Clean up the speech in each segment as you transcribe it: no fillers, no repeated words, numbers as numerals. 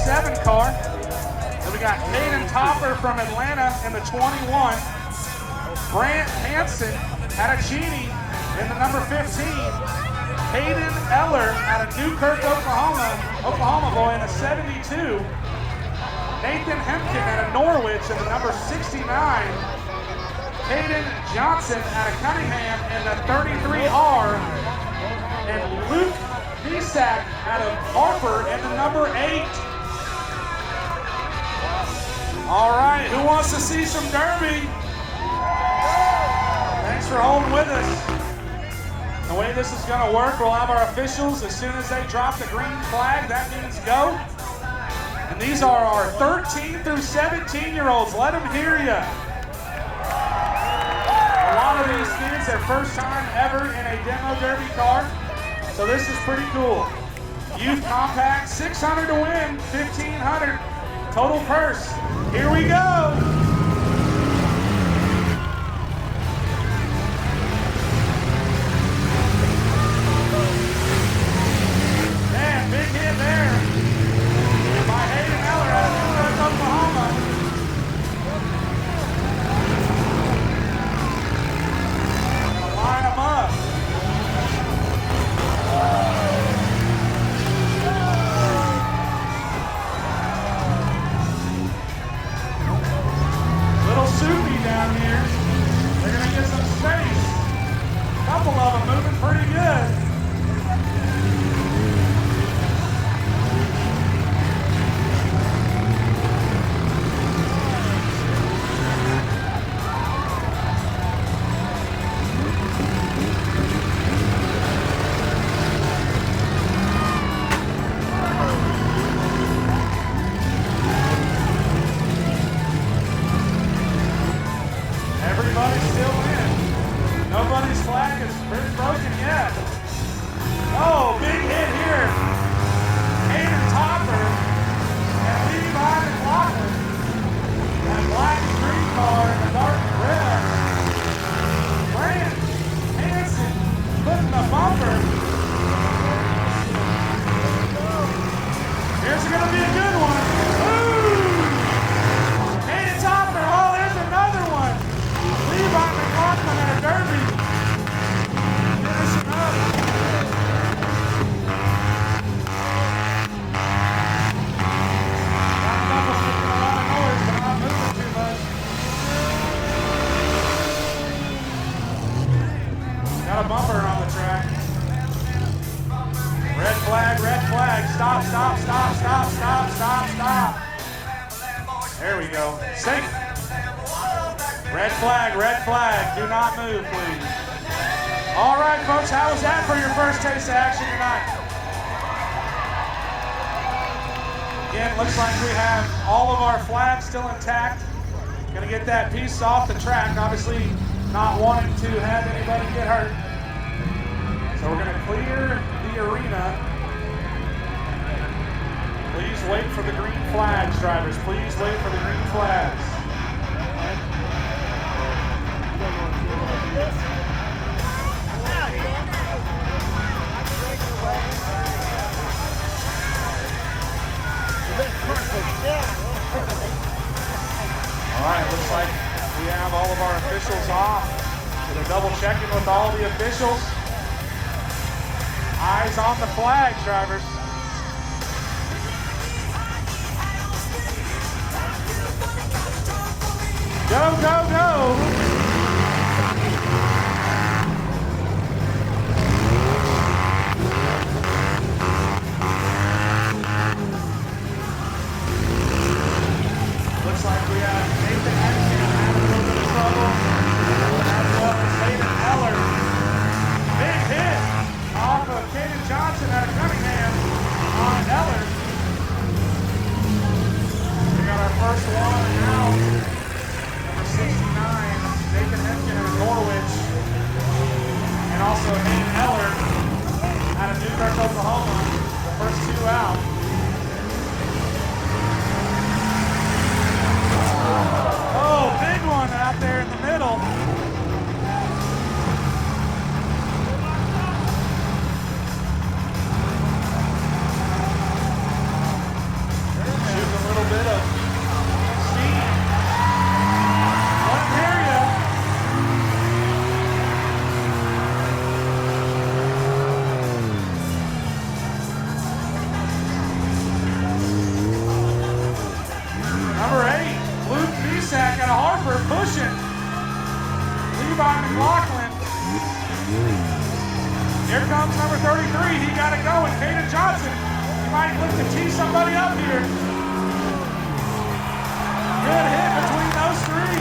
37 car. Then we got Caden Topper from Atlanta in the 21. Brant Hansen out of Cheney in the number 15. Hayden Eller out of Newkirk, Oklahoma boy in the 72. Nathan Hempkin out of Norwich in the number 69. Caden Johnson out of Cunningham in the 33R. And Luke Nisak out of Harper in the number 8. All right, who wants to see some Derby? Thanks for holding with us. The way this is going to work, we'll have our officials. As soon as they drop the green flag, that means go. And these are our 13 through 17-year-olds. Let them hear you. A lot of these kids, their first time ever in a demo Derby car. So this is pretty cool. Youth Compact, $600 to win, $1,500 total purse. Here we go. There we go. Safe. Red flag. Do not move, please. All right, folks, how was that for your first taste of action tonight? Again, looks like we have all of our flags still intact. Gonna get that piece off the track, obviously not wanting to have anybody get hurt. So we're gonna clear the arena. Please wait for the green flags, drivers. Please wait for the green flags. All right, looks like we have all of our officials off. So they're double checking with all the officials. Eyes on the flags, drivers. Go, go, go! Looks like we have Nathan Hempkin having a little bit of trouble, as well as Hayden Eller. Big hit off of Caden Johnson out of Cunningham on Eller. We got our first one out. Number 69, Nathan Hempkin out of Norwich. And also Hayden Eller out of Newkirk, Oklahoma. The first two out. Oh, big one out there in the middle. Levi McLaughlin. Here comes number 33. He got it going. Caden Johnson. He might look to tee somebody up here. Good hit between those three.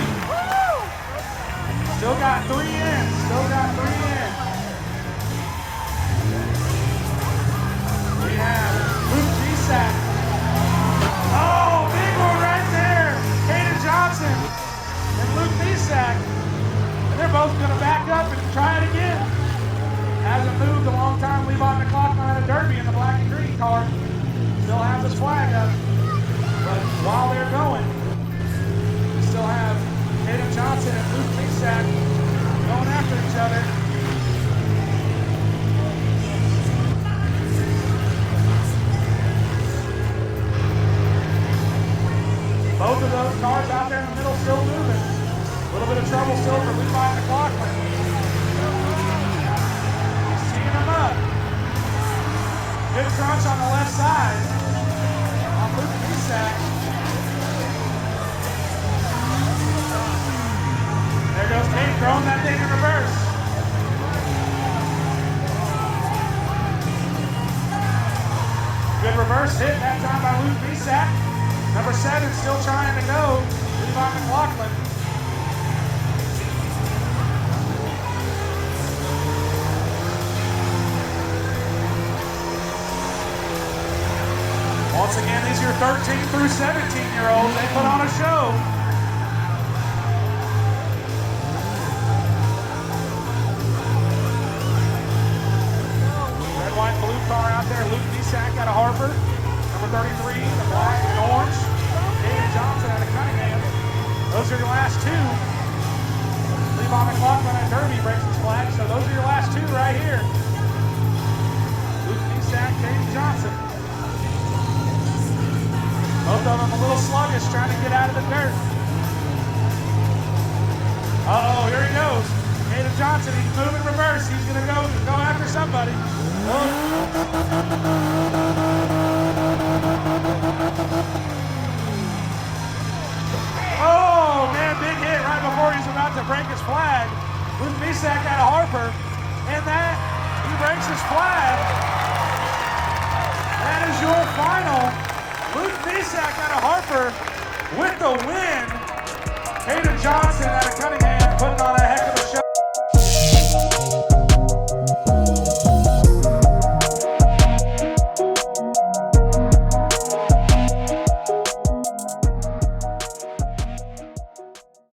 Still got 3 in. Still got 3 in. We have Luke Gisak. Oh, big one right there. Caden Johnson and Luke Gisak. They're both going to back up and try it again. Hasn't moved a long time. Levi McLaughlin at a derby in the black and green car. Still has his flag up. But while they're going, we still have Caden Johnson and Luke Gisak going after each other. Both of those cars out there in the middle still moving. A little bit of trouble still for Levi McLaughlin. He's teeing them up. Good crunch on the left side on Luke Gisak. There goes Kate throwing that thing in reverse. Good reverse hit that time by Luke Gisak. Number 7 still trying to go. Levi McLaughlin. Once again, these are your 13 through 17-year-olds. They put on a show. Red, white, blue car out there. Luke Gisak out of Harper. Number 33, the black and orange. Caden Johnson out of Cunningham. Those are your last 2. Levi McLaughlin at Derby breaks his flag, so those are your last 2 right here. Luke Gisak, Caden Johnson. Both of them a little sluggish, trying to get out of the dirt. Uh-oh, here he goes. Caden Johnson, he's moving reverse. He's going to go after somebody. Oh, man, big hit right before he's about to break his flag. Luke Gisak out of Harper. And that, he breaks his flag. That is your final. Luke Gisak out of Harper with the win. Caden Johnson out of Cunningham.